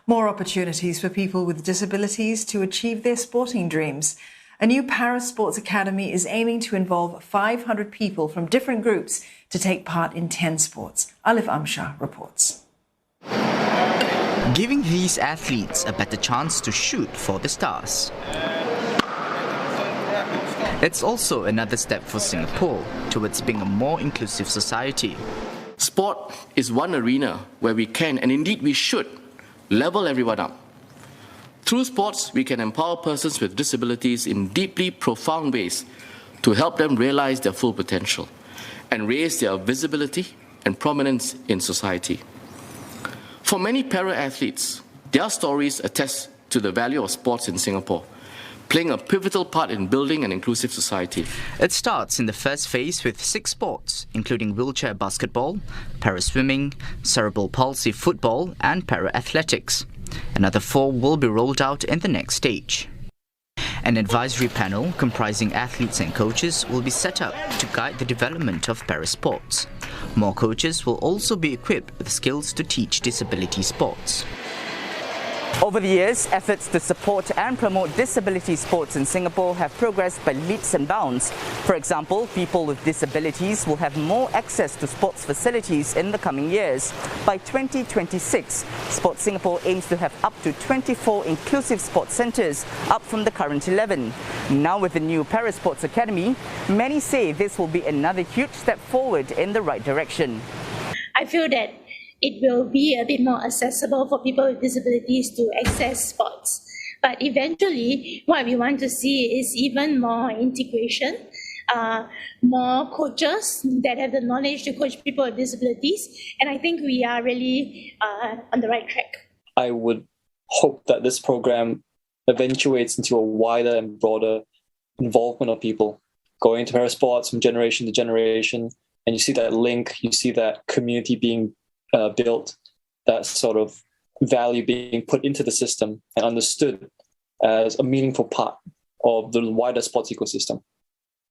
More opportunities for people with disabilities to achieve their sporting dreams. A new Paris Sports Academy is aiming to involve 500 people from different groups to take part in 10 sports. Alif Amshah reports. Giving these athletes a better chance to shoot for the stars. It's also another step for Singapore towards being a more inclusive society. Sport is one arena where we can, and indeed we should, level everyone up. Through sports, we can empower persons with disabilities in deeply profound ways to help them realize their full potential and raise their visibility and prominence in society. For many para-athletes, their stories attest to the value of sports in Singapore, playing a pivotal part in building an inclusive society. It starts in the first phase with 6 sports, including wheelchair basketball, para-swimming, cerebral palsy football and para-athletics. Another 4 will be rolled out in the next stage. An advisory panel comprising athletes and coaches will be set up to guide the development of para-sports. More coaches will also be equipped with skills to teach disability sports. Over the years, efforts to support and promote disability sports in Singapore have progressed by leaps and bounds. For example, people with disabilities will have more access to sports facilities in the coming years. By 2026, Sports Singapore aims to have up to 24 inclusive sports centres, up from the current 11. Now with the new Paris Sports Academy, many say this will be another huge step forward in the right direction. I feel that it will be a bit more accessible for people with disabilities to access sports. But eventually, what we want to see is even more integration, more coaches that have the knowledge to coach people with disabilities. And I think we are really on the right track. I would hope that this program eventuates into a wider and broader involvement of people going to para sports from generation to generation. And you see that link, you see that community being built, that sort of value being put into the system and understood as a meaningful part of the wider sports ecosystem.